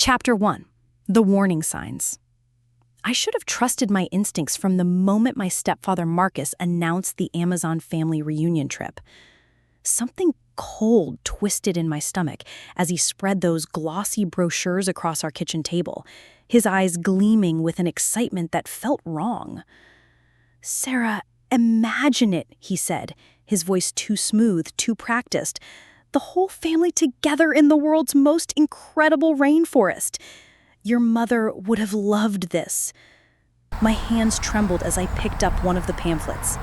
Chapter 1. The Warning Signs. I should have trusted my instincts from the moment my stepfather Marcus announced the Amazon family reunion trip. Something cold twisted in my stomach as he spread those glossy brochures across our kitchen table, his eyes gleaming with an excitement that felt wrong. "Sarah, imagine it," he said, his voice too smooth, too practiced. "The whole family together in the world's most incredible rainforest. Your mother would have loved this." My hands trembled as I picked up one of the pamphlets.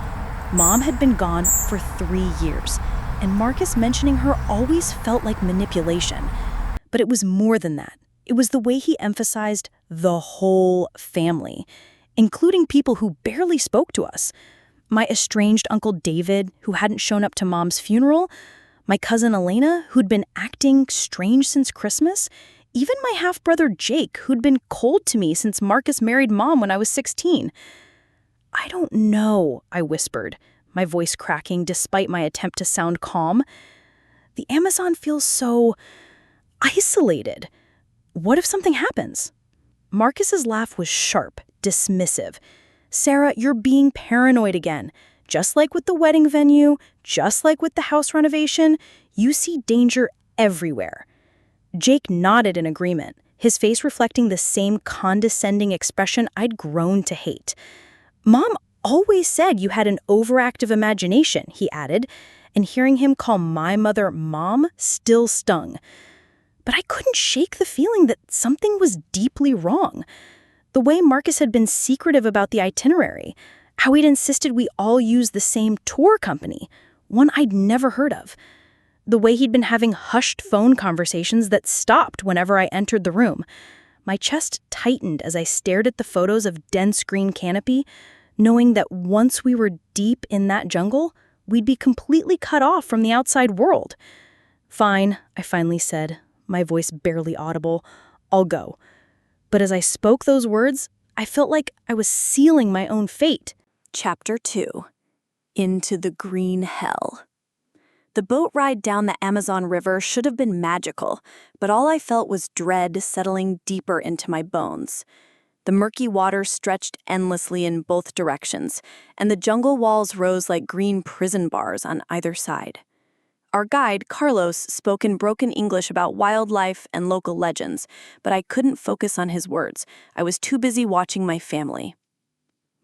Mom had been gone for 3 years, and Marcus mentioning her always felt like manipulation. But it was more than that. It was the way he emphasized the whole family, including people who barely spoke to us. My estranged Uncle David, who hadn't shown up to Mom's funeral, my cousin Elena, who'd been acting strange since Christmas, even my half-brother Jake, who'd been cold to me since Marcus married Mom when I was 16. "I don't know," I whispered, my voice cracking despite my attempt to sound calm. "The Amazon feels so isolated. What if something happens?" Marcus's laugh was sharp, dismissive. "Sarah, you're being paranoid again. Just like with the wedding venue, just like with the house renovation, you see danger everywhere." Jake nodded in agreement, his face reflecting the same condescending expression I'd grown to hate. "Mom always said you had an overactive imagination," he added, and hearing him call my mother Mom still stung. But I couldn't shake the feeling that something was deeply wrong. The way Marcus had been secretive about the itinerary, how he'd insisted we all use the same tour company, one I'd never heard of. The way he'd been having hushed phone conversations that stopped whenever I entered the room. My chest tightened as I stared at the photos of dense green canopy, knowing that once we were deep in that jungle, we'd be completely cut off from the outside world. "Fine," I finally said, my voice barely audible. "I'll go." But as I spoke those words, I felt like I was sealing my own fate. Chapter 2. Into the Green Hell. The boat ride down the Amazon River should have been magical, but all I felt was dread settling deeper into my bones. The murky water stretched endlessly in both directions, and the jungle walls rose like green prison bars on either side. Our guide, Carlos, spoke in broken English about wildlife and local legends, but I couldn't focus on his words. I was too busy watching my family.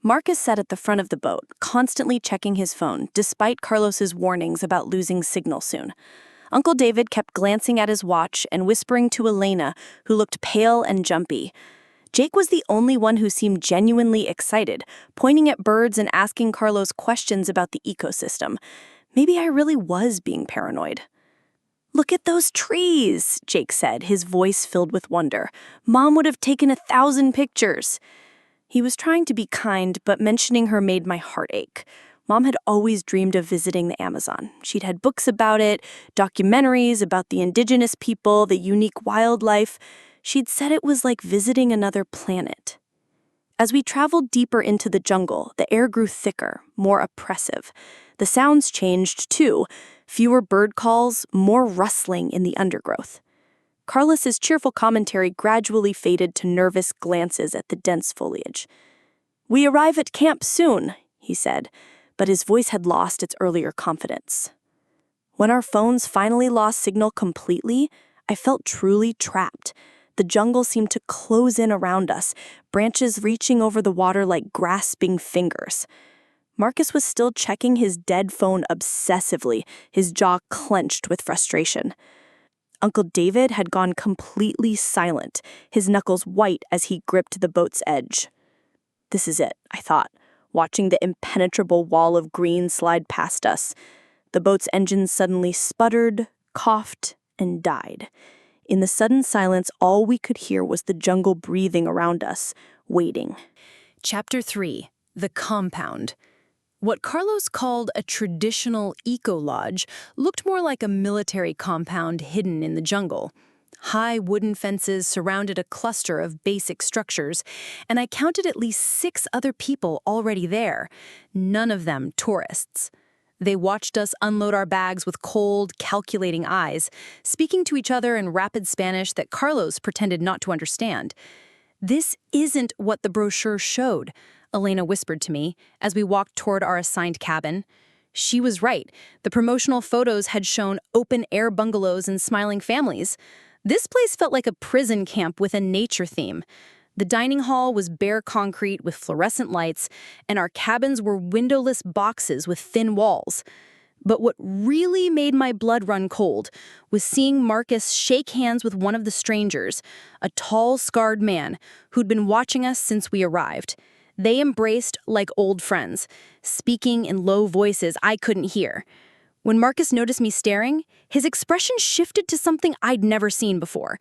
Marcus sat at the front of the boat, constantly checking his phone, despite Carlos's warnings about losing signal soon. Uncle David kept glancing at his watch and whispering to Elena, who looked pale and jumpy. Jake was the only one who seemed genuinely excited, pointing at birds and asking Carlos questions about the ecosystem. Maybe I really was being paranoid. "Look at those trees," Jake said, his voice filled with wonder. "Mom would have taken 1,000 pictures." He was trying to be kind, but mentioning her made my heart ache. Mom had always dreamed of visiting the Amazon. She'd had books about it, documentaries about the indigenous people, the unique wildlife. She'd said it was like visiting another planet. As we traveled deeper into the jungle, the air grew thicker, more oppressive. The sounds changed, too. Fewer bird calls, more rustling in the undergrowth. Carlos's cheerful commentary gradually faded to nervous glances at the dense foliage. "We arrive at camp soon," he said, but his voice had lost its earlier confidence. When our phones finally lost signal completely, I felt truly trapped. The jungle seemed to close in around us, branches reaching over the water like grasping fingers. Marcus was still checking his dead phone obsessively, his jaw clenched with frustration. Uncle David had gone completely silent, his knuckles white as he gripped the boat's edge. This is it, I thought, watching the impenetrable wall of green slide past us. The boat's engine suddenly sputtered, coughed, and died. In the sudden silence, all we could hear was the jungle breathing around us, waiting. Chapter 3. The Compound. What Carlos called a traditional eco-lodge looked more like a military compound hidden in the jungle. High wooden fences surrounded a cluster of basic structures, and I counted at least 6 other people already there, none of them tourists. They watched us unload our bags with cold, calculating eyes, speaking to each other in rapid Spanish that Carlos pretended not to understand. "This isn't what the brochure showed," Elena whispered to me as we walked toward our assigned cabin. She was right. The promotional photos had shown open-air bungalows and smiling families. This place felt like a prison camp with a nature theme. The dining hall was bare concrete with fluorescent lights, and our cabins were windowless boxes with thin walls. But what really made my blood run cold was seeing Marcus shake hands with one of the strangers, a tall, scarred man who'd been watching us since we arrived. They embraced like old friends, speaking in low voices I couldn't hear. When Marcus noticed me staring, his expression shifted to something I'd never seen before.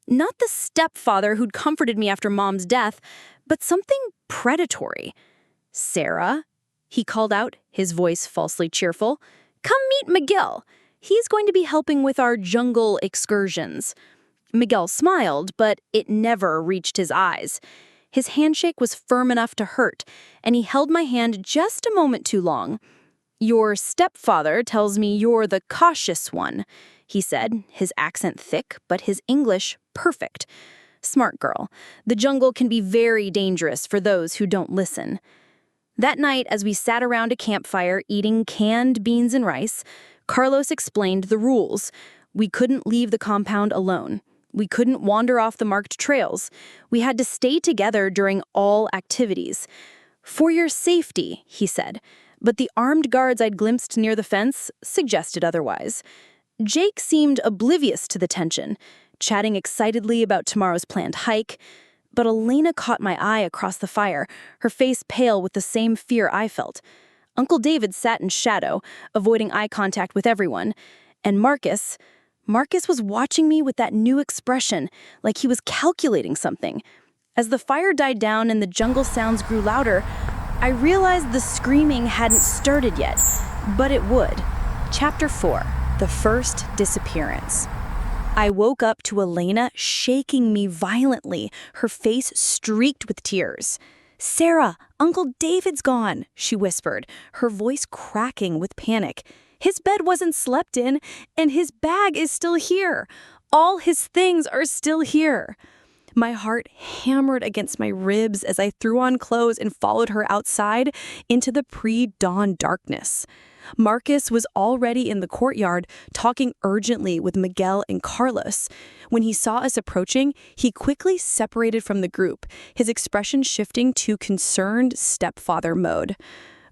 Not the stepfather who'd comforted me after Mom's death, but something predatory. "Sarah," he called out, his voice falsely cheerful, "come meet Miguel. He's going to be helping with our jungle excursions." Miguel smiled, but it never reached his eyes. His handshake was firm enough to hurt, and he held my hand just a moment too long. "Your stepfather tells me you're the cautious one," he said, his accent thick, but his English perfect. Smart girl. The jungle can be very dangerous for those who don't listen. That night, as we sat around a campfire eating canned beans and rice, Carlos explained the rules. We couldn't leave the compound alone. We couldn't wander off the marked trails. We had to stay together during all activities. "For your safety," he said, but the armed guards I'd glimpsed near the fence suggested otherwise. Jake seemed oblivious to the tension, chatting excitedly about tomorrow's planned hike, but Elena caught my eye across the fire, her face pale with the same fear I felt. Uncle David sat in shadow, avoiding eye contact with everyone, and Marcus was watching me with that new expression, like he was calculating something. As the fire died down and the jungle sounds grew louder, I realized the screaming hadn't started yet, but it would. Chapter 4, The First Disappearance. I woke up to Elena shaking me violently, her face streaked with tears. "Sarah, Uncle David's gone," she whispered, her voice cracking with panic. "His bed wasn't slept in, and his bag is still here. All his things are still here." My heart hammered against my ribs as I threw on clothes and followed her outside into the pre-dawn darkness. Marcus was already in the courtyard, talking urgently with Miguel and Carlos. When he saw us approaching, he quickly separated from the group, his expression shifting to concerned stepfather mode.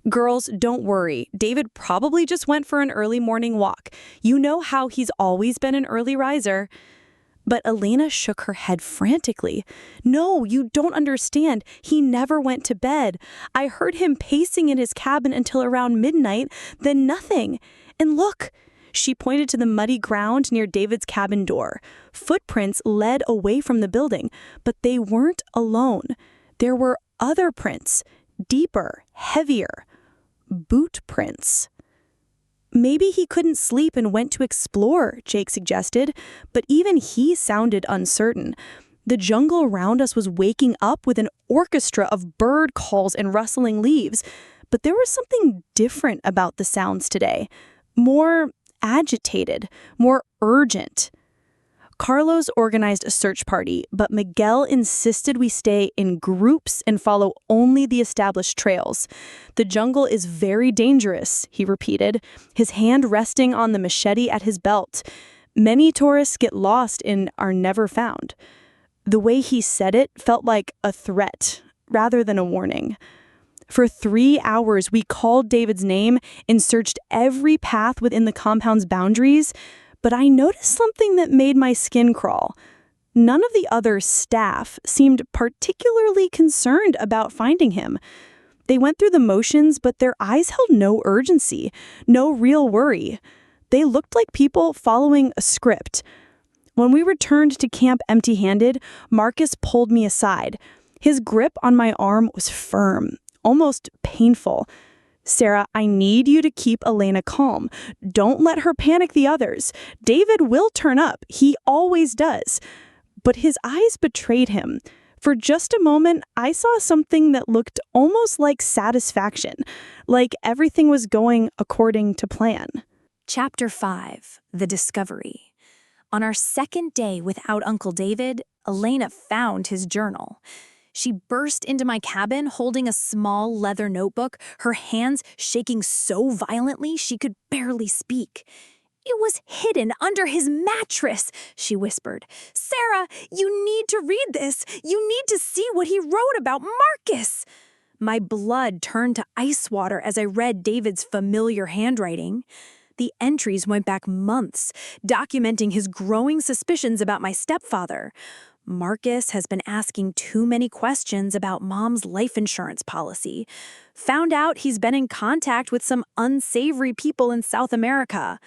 "Girls, don't worry. David probably just went for an early morning walk. You know how he's always been an early riser." But Elena shook her head frantically. "No, you don't understand. He never went to bed. I heard him pacing in his cabin until around midnight, then nothing. And look," she pointed to the muddy ground near David's cabin door. Footprints led away from the building, but they weren't alone. There were other prints, deeper, heavier, boot prints. "Maybe he couldn't sleep and went to explore," Jake suggested, but even he sounded uncertain. The jungle around us was waking up with an orchestra of bird calls and rustling leaves, but there was something different about the sounds today. More agitated, more urgent. Carlos organized a search party, but Miguel insisted we stay in groups and follow only the established trails. "The jungle is very dangerous," he repeated, his hand resting on the machete at his belt. "Many tourists get lost and are never found." The way he said it felt like a threat rather than a warning. For 3 hours, we called David's name and searched every path within the compound's boundaries, but I noticed something that made my skin crawl. None of the other staff seemed particularly concerned about finding him. They went through the motions, but their eyes held no urgency, no real worry. They looked like people following a script. When we returned to camp empty-handed, Marcus pulled me aside. His grip on my arm was firm, almost painful. "Sarah, I need you to keep Elena calm. Don't let her panic the others. David will turn up. He always does." But his eyes betrayed him. For just a moment, I saw something that looked almost like satisfaction, like everything was going according to plan. Chapter 5, The Discovery. On our second day without Uncle David, Elena found his journal. She burst into my cabin holding a small leather notebook, her hands shaking so violently she could barely speak. "It was hidden under his mattress," she whispered. "Sarah, you need to read this. You need to see what he wrote about Marcus." My blood turned to ice water as I read David's familiar handwriting. The entries went back months, documenting his growing suspicions about my stepfather. Marcus has been asking too many questions about Mom's life insurance policy. Found out he's been in contact with some unsavory people in South America.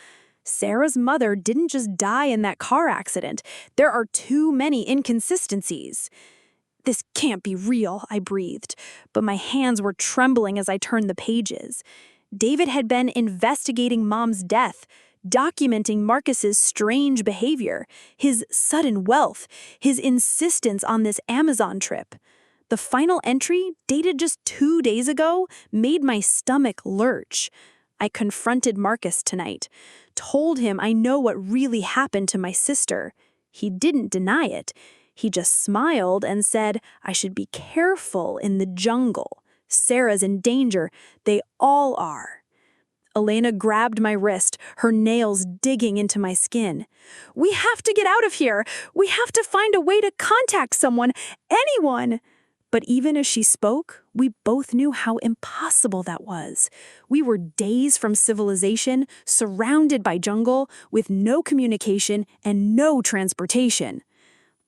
Sarah's mother didn't just die in that car accident. There are too many inconsistencies. "This can't be real," I breathed, but my hands were trembling as I turned the pages. David had been investigating Mom's death, documenting Marcus's strange behavior, his sudden wealth, his insistence on this Amazon trip. The final entry, dated just 2 days ago, made my stomach lurch. I confronted Marcus tonight, told him I know what really happened to my sister. He didn't deny it. He just smiled and said I should be careful in the jungle. Sarah's in danger. They all are. Elena grabbed my wrist, her nails digging into my skin. "We have to get out of here. We have to find a way to contact someone, anyone." But even as she spoke, we both knew how impossible that was. We were days from civilization, surrounded by jungle, with no communication and no transportation.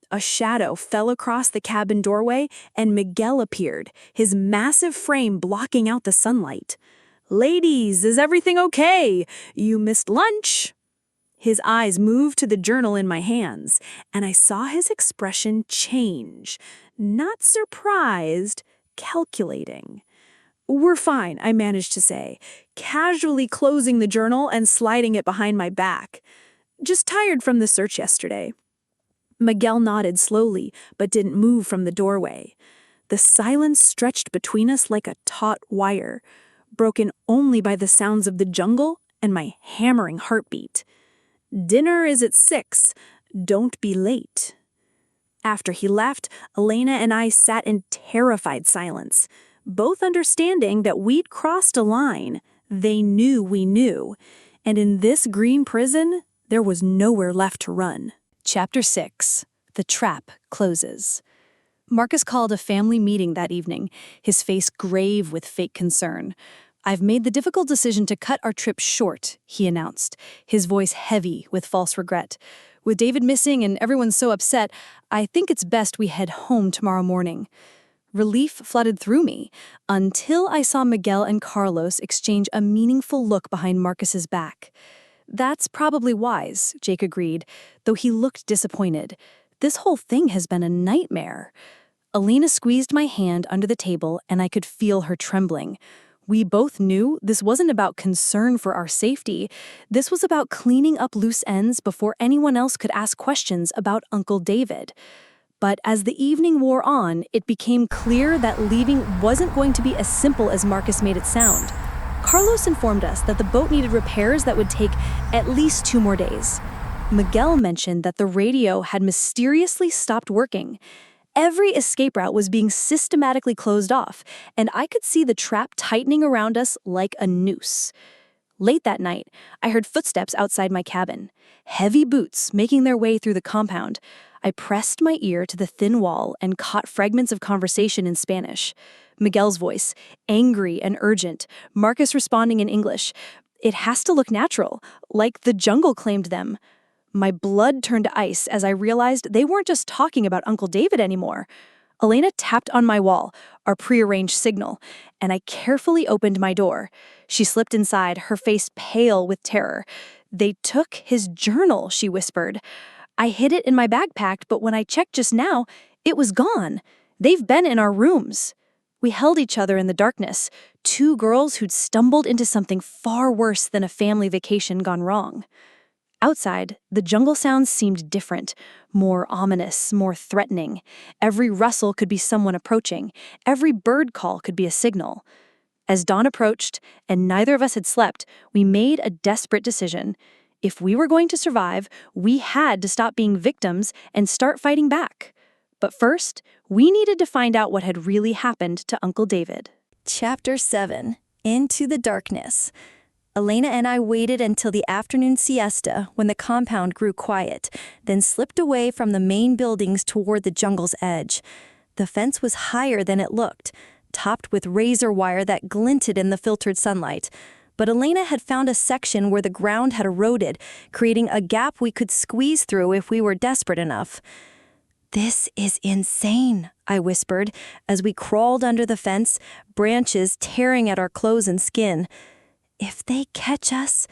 A shadow fell across the cabin doorway, and Miguel appeared, his massive frame blocking out the sunlight. "Ladies, is everything okay? You missed lunch." His eyes moved to the journal in my hands, and I saw his expression change. Not surprised, calculating. "We're fine," I managed to say, casually closing the journal and sliding it behind my back. "Just tired from the search yesterday." Miguel nodded slowly, but didn't move from the doorway. The silence stretched between us like a taut wire, broken only by the sounds of the jungle and my hammering heartbeat. "Dinner is at 6. Don't be late." After he left, Elena and I sat in terrified silence, both understanding that we'd crossed a line. They knew we knew. And in this green prison, there was nowhere left to run. Chapter 6. The Trap Closes. Marcus called a family meeting that evening, his face grave with fake concern. "I've made the difficult decision to cut our trip short," he announced, his voice heavy with false regret. "With David missing and everyone so upset, I think it's best we head home tomorrow morning." Relief flooded through me, until I saw Miguel and Carlos exchange a meaningful look behind Marcus's back. "That's probably wise," Jake agreed, though he looked disappointed. "This whole thing has been a nightmare." Elena squeezed my hand under the table, and I could feel her trembling. We both knew this wasn't about concern for our safety. This was about cleaning up loose ends before anyone else could ask questions about Uncle David. But as the evening wore on, it became clear that leaving wasn't going to be as simple as Marcus made it sound. Carlos informed us that the boat needed repairs that would take at least 2 more days. Miguel mentioned that the radio had mysteriously stopped working. Every escape route was being systematically closed off, and I could see the trap tightening around us like a noose. Late that night, I heard footsteps outside my cabin, heavy boots making their way through the compound. I pressed my ear to the thin wall and caught fragments of conversation in Spanish. Miguel's voice, angry and urgent, Marcus responding in English. It has to look natural, like the jungle claimed them. My blood turned to ice as I realized they weren't just talking about Uncle David anymore. Elena tapped on my wall, our prearranged signal, and I carefully opened my door. She slipped inside, her face pale with terror. "They took his journal," she whispered. "I hid it in my backpack, but when I checked just now, it was gone. They've been in our rooms." We held each other in the darkness, 2 girls who'd stumbled into something far worse than a family vacation gone wrong. Outside, the jungle sounds seemed different, more ominous, more threatening. Every rustle could be someone approaching. Every bird call could be a signal. As dawn approached, and neither of us had slept, we made a desperate decision. If we were going to survive, we had to stop being victims and start fighting back. But first, we needed to find out what had really happened to Uncle David. Chapter 7. Into the Darkness. Elena and I waited until the afternoon siesta when the compound grew quiet, then slipped away from the main buildings toward the jungle's edge. The fence was higher than it looked, topped with razor wire that glinted in the filtered sunlight. But Elena had found a section where the ground had eroded, creating a gap we could squeeze through if we were desperate enough. "This is insane," I whispered, as we crawled under the fence, branches tearing at our clothes and skin. "If they catch us..."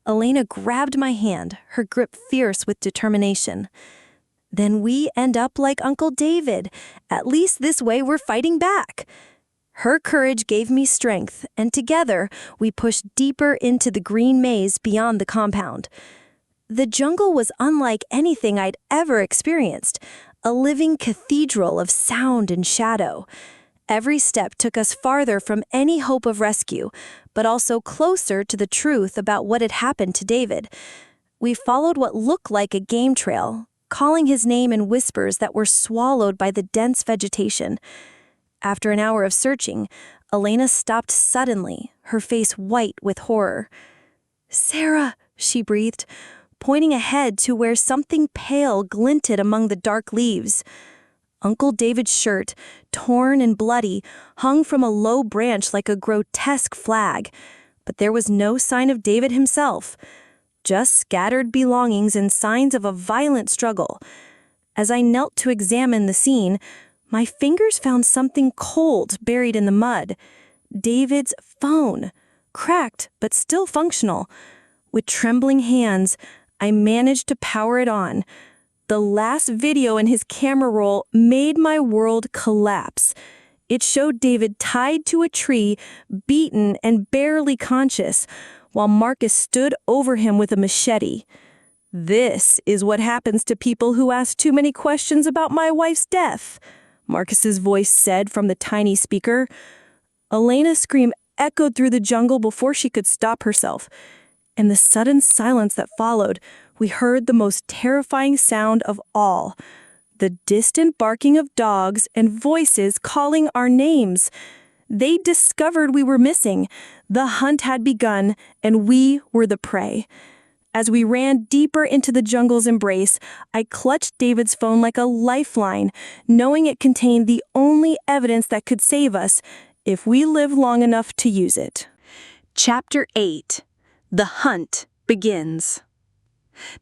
Elena grabbed my hand, her grip fierce with determination. "Then we end up like Uncle David. At least this way we're fighting back." Her courage gave me strength, and together we pushed deeper into the green maze beyond the compound. The jungle was unlike anything I'd ever experienced, a living cathedral of sound and shadow. Every step took us farther from any hope of rescue, but also closer to the truth about what had happened to David. We followed what looked like a game trail, calling his name in whispers that were swallowed by the dense vegetation. After an hour of searching, Elena stopped suddenly, her face white with horror. "Sarah," she breathed, pointing ahead to where something pale glinted among the dark leaves. Uncle David's shirt, torn and bloody, hung from a low branch like a grotesque flag, but there was no sign of David himself, just scattered belongings and signs of a violent struggle. As I knelt to examine the scene, my fingers found something cold buried in the mud. David's phone, cracked but still functional. With trembling hands, I managed to power it on. The last video in his camera roll made my world collapse. It showed David tied to a tree, beaten and barely conscious, while Marcus stood over him with a machete. "This is what happens to people who ask too many questions about my wife's death," Marcus's voice said from the tiny speaker. Elena's scream echoed through the jungle before she could stop herself. In the sudden silence that followed, we heard the most terrifying sound of all, the distant barking of dogs and voices calling our names. They discovered we were missing. The hunt had begun, and we were the prey. As we ran deeper into the jungle's embrace, I clutched David's phone like a lifeline, knowing it contained the only evidence that could save us if we lived long enough to use it. Chapter 8. The Hunt Begins.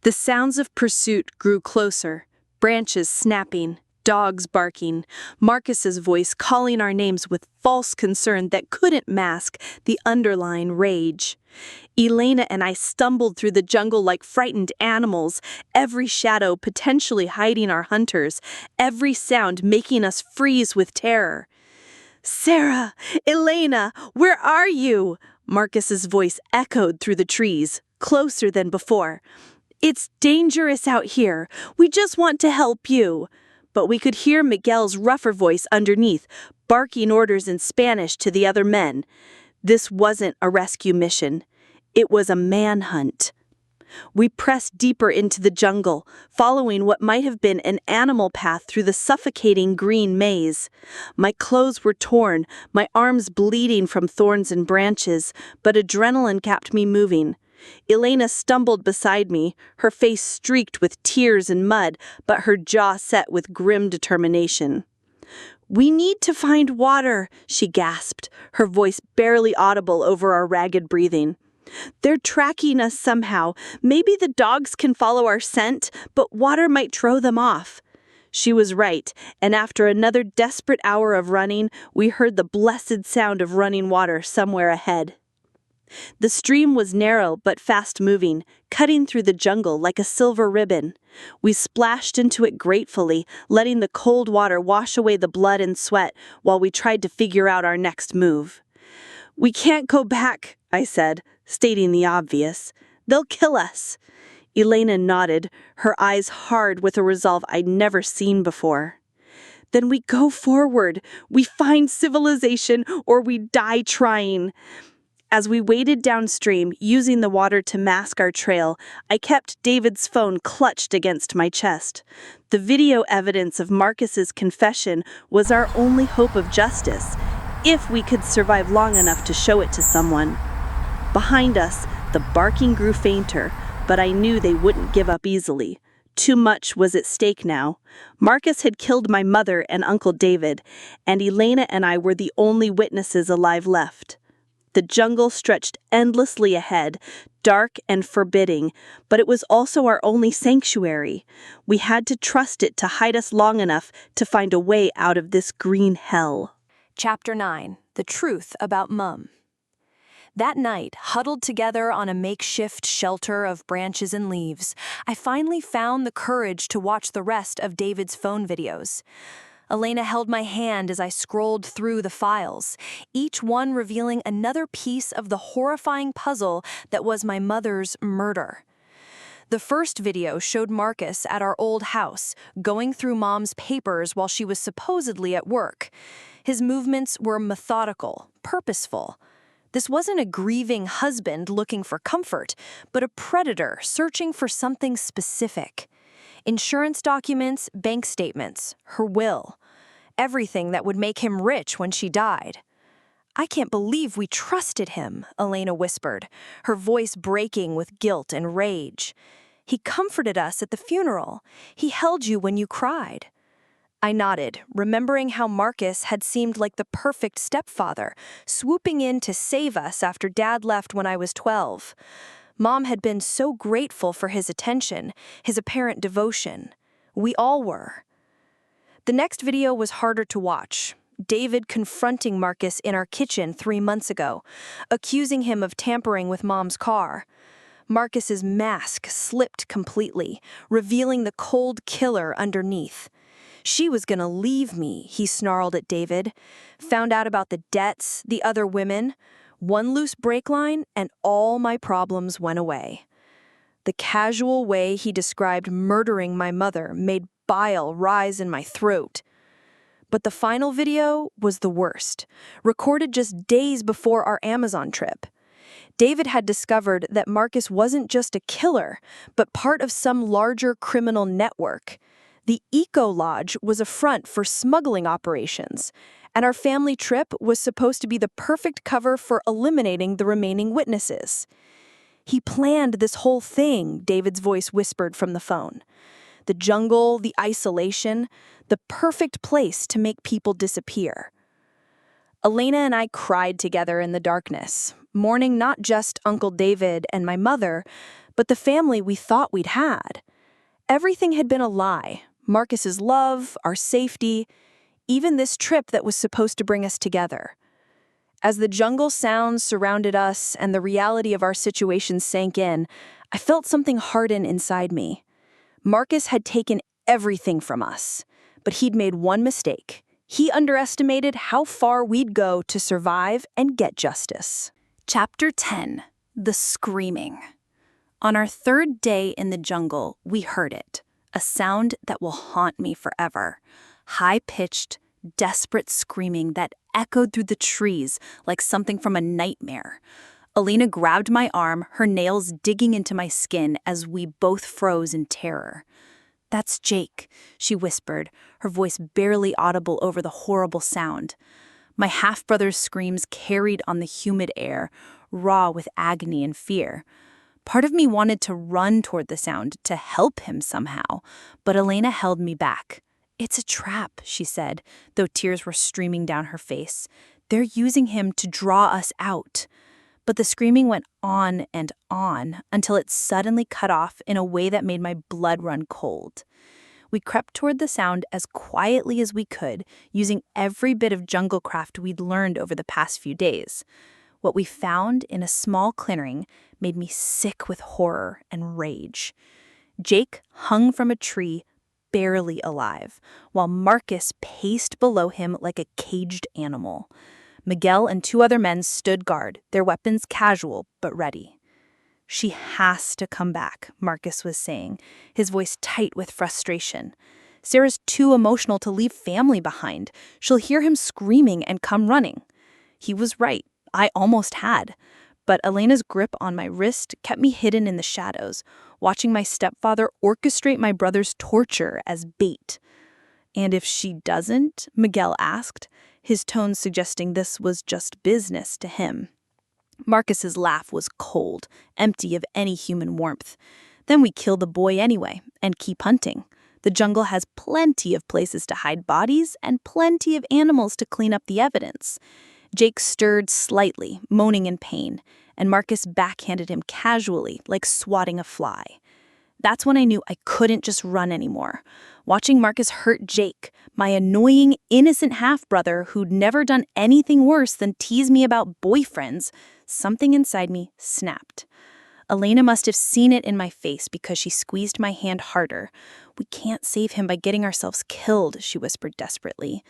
The sounds of pursuit grew closer, branches snapping, dogs barking, Marcus's voice calling our names with false concern that couldn't mask the underlying rage. Elena and I stumbled through the jungle like frightened animals, every shadow potentially hiding our hunters, every sound making us freeze with terror. "Sarah! Elena! Where are you?" Marcus's voice echoed through the trees, closer than before. "It's dangerous out here. We just want to help you." But we could hear Miguel's rougher voice underneath, barking orders in Spanish to the other men. This wasn't a rescue mission. It was a manhunt. We pressed deeper into the jungle, following what might have been an animal path through the suffocating green maze. My clothes were torn, my arms bleeding from thorns and branches, but adrenaline kept me moving. Elena stumbled beside me, her face streaked with tears and mud, but her jaw set with grim determination. "We need to find water," she gasped, her voice barely audible over our ragged breathing. "They're tracking us somehow. Maybe the dogs can follow our scent, but water might throw them off." She was right, and after another desperate hour of running, we heard the blessed sound of running water somewhere ahead. The stream was narrow but fast-moving, cutting through the jungle like a silver ribbon. We splashed into it gratefully, letting the cold water wash away the blood and sweat while we tried to figure out our next move. "We can't go back," I said, stating the obvious. "They'll kill us." Elena nodded, her eyes hard with a resolve I'd never seen before. Then we go forward. We find civilization or we die trying. As we waded downstream, using the water to mask our trail, I kept David's phone clutched against my chest. The video evidence of Marcus's confession was our only hope of justice, if we could survive long enough to show it to someone. Behind us, the barking grew fainter, but I knew they wouldn't give up easily. Too much was at stake now. Marcus had killed my mother and Uncle David, and Elena and I were the only witnesses alive left. The jungle stretched endlessly ahead, dark and forbidding, but it was also our only sanctuary. We had to trust it to hide us long enough to find a way out of this green hell. Chapter 9. The Truth About Mum. That night, huddled together on a makeshift shelter of branches and leaves, I finally found the courage to watch the rest of David's phone videos. Elena held my hand as I scrolled through the files, each one revealing another piece of the horrifying puzzle that was my mother's murder. The first video showed Marcus at our old house, going through Mom's papers while she was supposedly at work. His movements were methodical, purposeful. This wasn't a grieving husband looking for comfort, but a predator searching for something specific. Insurance documents, bank statements, her will. Everything that would make him rich when she died. "I can't believe we trusted him," Elena whispered, her voice breaking with guilt and rage. "He comforted us at the funeral. He held you when you cried." I nodded, remembering how Marcus had seemed like the perfect stepfather, swooping in to save us after Dad left when I was 12. Mom had been so grateful for his attention, his apparent devotion. We all were. The next video was harder to watch. David confronting Marcus in our kitchen 3 months ago, accusing him of tampering with Mom's car. Marcus's mask slipped completely, revealing the cold killer underneath. "She was gonna leave me," he snarled at David. "Found out about the debts, the other women. One loose brake line, and all my problems went away." The casual way he described murdering my mother made bile rise in my throat. But the final video was the worst, recorded just days before our Amazon trip. David had discovered that Marcus wasn't just a killer, but part of some larger criminal network. The Eco Lodge was a front for smuggling operations, and our family trip was supposed to be the perfect cover for eliminating the remaining witnesses. "He planned this whole thing," David's voice whispered from the phone. "The jungle, the isolation, the perfect place to make people disappear." Elena and I cried together in the darkness, mourning not just Uncle David and my mother, but the family we thought we'd had. Everything had been a lie. Marcus's love, our safety, even this trip that was supposed to bring us together. As the jungle sounds surrounded us and the reality of our situation sank in, I felt something harden inside me. Marcus had taken everything from us, but he'd made one mistake. He underestimated how far we'd go to survive and get justice. Chapter 10. The Screaming. On our third day in the jungle, we heard it. A sound that will haunt me forever. High-pitched, desperate screaming that echoed through the trees like something from a nightmare. Elena grabbed my arm, her nails digging into my skin as we both froze in terror. "That's Jake," she whispered, her voice barely audible over the horrible sound. My half-brother's screams carried on the humid air, raw with agony and fear. Part of me wanted to run toward the sound, to help him somehow, but Elena held me back. "It's a trap," she said, though tears were streaming down her face. "They're using him to draw us out." But the screaming went on and on until it suddenly cut off in a way that made my blood run cold. We crept toward the sound as quietly as we could, using every bit of jungle craft we'd learned over the past few days. What we found in a small clearing made me sick with horror and rage. Jake hung from a tree, barely alive, while Marcus paced below him like a caged animal. Miguel and 2 other men stood guard, their weapons casual but ready. "She has to come back," Marcus was saying, his voice tight with frustration. "Sarah's too emotional to leave family behind. She'll hear him screaming and come running." He was right. I almost had. But Elena's grip on my wrist kept me hidden in the shadows, watching my stepfather orchestrate my brother's torture as bait. "And if she doesn't?" Miguel asked, his tone suggesting this was just business to him. Marcus's laugh was cold, empty of any human warmth. "Then we kill the boy anyway and keep hunting. The jungle has plenty of places to hide bodies and plenty of animals to clean up the evidence." Jake stirred slightly, moaning in pain, and Marcus backhanded him casually, like swatting a fly. That's when I knew I couldn't just run anymore. Watching Marcus hurt Jake, my annoying, innocent half-brother who'd never done anything worse than tease me about boyfriends, something inside me snapped. Elena must have seen it in my face because she squeezed my hand harder. "We can't save him by getting ourselves killed," she whispered desperately.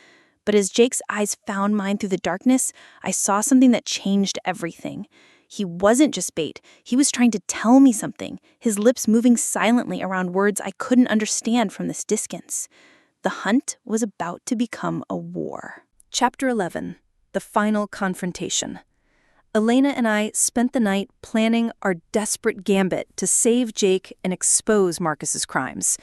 But as Jake's eyes found mine through the darkness, I saw something that changed everything. He wasn't just bait. He was trying to tell me something, his lips moving silently around words I couldn't understand from this distance. The hunt was about to become a war. Chapter 11. The Final Confrontation. Elena and I spent the night planning our desperate gambit to save Jake and expose Marcus's crimes.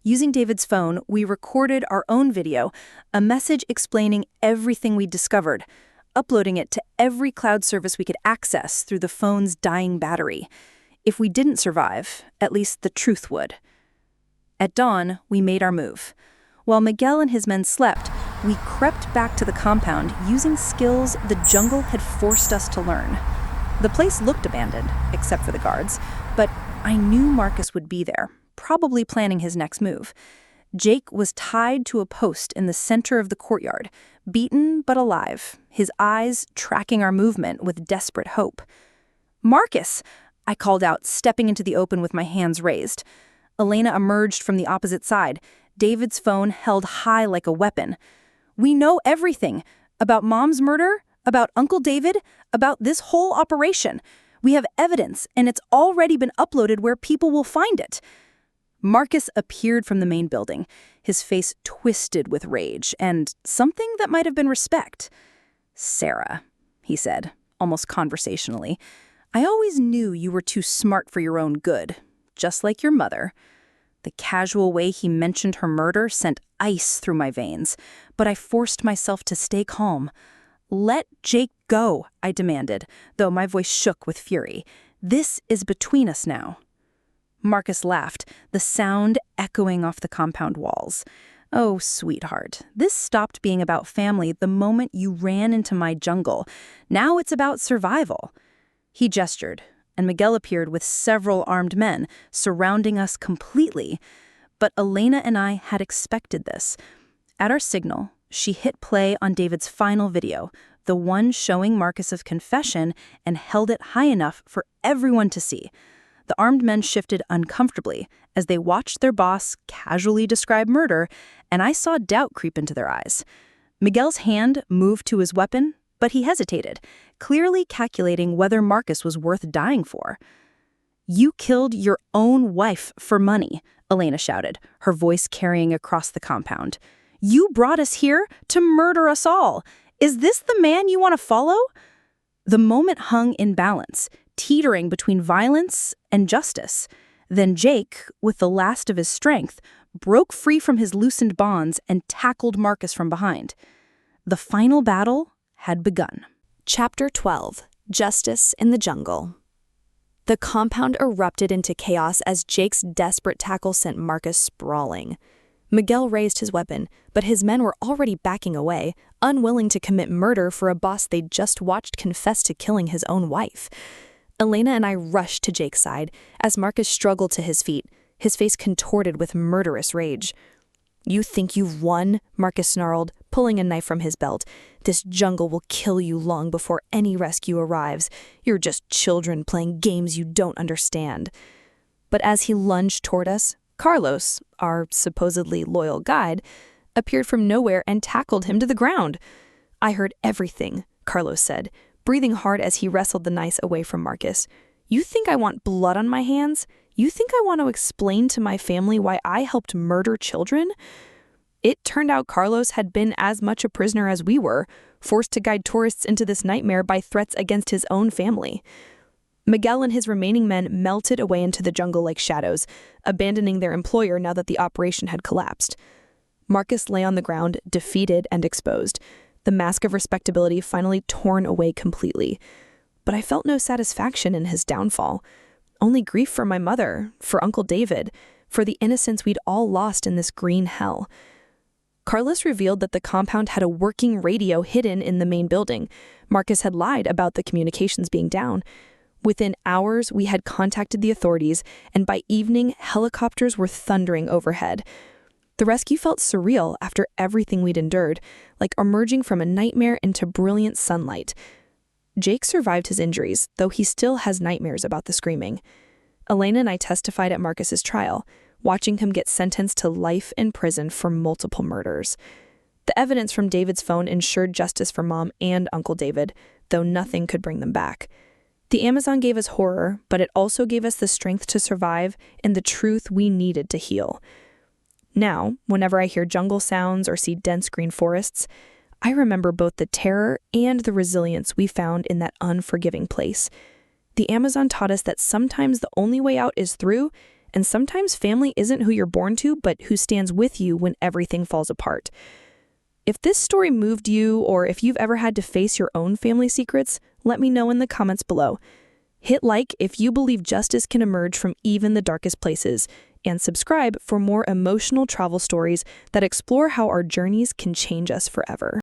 Using David's phone, we recorded our own video, a message explaining everything we discovered, uploading it to every cloud service we could access through the phone's dying battery. If we didn't survive, at least the truth would. At dawn, we made our move. While Miguel and his men slept, we crept back to the compound using skills the jungle had forced us to learn. The place looked abandoned, except for the guards, but I knew Marcus would be there, probably planning his next move. Jake was tied to a post in the center of the courtyard, beaten but alive, his eyes tracking our movement with desperate hope. "Marcus!" I called out, stepping into the open with my hands raised. Elena emerged from the opposite side, David's phone held high like a weapon. "We know everything about Mom's murder, about Uncle David, about this whole operation. We have evidence, and it's already been uploaded where people will find it." Marcus appeared from the main building, his face twisted with rage and something that might have been respect. "Sarah," he said, almost conversationally, "I always knew you were too smart for your own good, just like your mother." The casual way he mentioned her murder sent ice through my veins, but I forced myself to stay calm. "Let Jake go," I demanded, though my voice shook with fury. "This is between us now." Marcus laughed, the sound echoing off the compound walls. "Oh, sweetheart, this stopped being about family the moment you ran into my jungle. Now it's about survival." He gestured, and Miguel appeared with several armed men, surrounding us completely. But Elena and I had expected this. At our signal, she hit play on David's final video, the one showing Marcus's confession, and held it high enough for everyone to see. The armed men shifted uncomfortably as they watched their boss casually describe murder, and I saw doubt creep into their eyes. Miguel's hand moved to his weapon, but he hesitated, clearly calculating whether Marcus was worth dying for. "You killed your own wife for money," Elena shouted, her voice carrying across the compound. "You brought us here to murder us all. Is this the man you want to follow?" The moment hung in balance, teetering between violence and justice. Then Jake, with the last of his strength, broke free from his loosened bonds and tackled Marcus from behind. The final battle had begun. Chapter 12. Justice in the Jungle. The compound erupted into chaos as Jake's desperate tackle sent Marcus sprawling. Miguel raised his weapon, but his men were already backing away, unwilling to commit murder for a boss they'd just watched confess to killing his own wife. Elena and I rushed to Jake's side as Marcus struggled to his feet, his face contorted with murderous rage. "You think you've won?" Marcus snarled, pulling a knife from his belt. "This jungle will kill you long before any rescue arrives. You're just children playing games you don't understand." But as he lunged toward us, Carlos, our supposedly loyal guide, appeared from nowhere and tackled him to the ground. "I heard everything," Carlos said, breathing hard as he wrestled the knife away from Marcus. You think I want blood on my hands? You think I want to explain to my family why I helped murder children? It turned out Carlos had been as much a prisoner as we were, forced to guide tourists into this nightmare by threats against his own family. Miguel and his remaining men melted away into the jungle like shadows, abandoning their employer now that the operation had collapsed. Marcus lay on the ground, defeated and exposed, the mask of respectability finally torn away completely. But I felt no satisfaction in his downfall, only grief for my mother, for Uncle David, for the innocence we'd all lost in this green hell. Carlos revealed that the compound had a working radio hidden in the main building. Marcus had lied about the communications being down. Within hours, we had contacted the authorities, and by evening, helicopters were thundering overhead. The rescue felt surreal after everything we'd endured, like emerging from a nightmare into brilliant sunlight. Jake survived his injuries, though he still has nightmares about the screaming. Elena and I testified at Marcus's trial, watching him get sentenced to life in prison for multiple murders. The evidence from David's phone ensured justice for Mom and Uncle David, though nothing could bring them back. The Amazon gave us horror, but it also gave us the strength to survive and the truth we needed to heal. Now, whenever I hear jungle sounds or see dense green forests, I remember both the terror and the resilience we found in that unforgiving place. The Amazon taught us that sometimes the only way out is through, and sometimes family isn't who you're born to, but who stands with you when everything falls apart. If this story moved you, or if you've ever had to face your own family secrets, let me know in the comments below. Hit like if you believe justice can emerge from even the darkest places, and subscribe for more emotional travel stories that explore how our journeys can change us forever.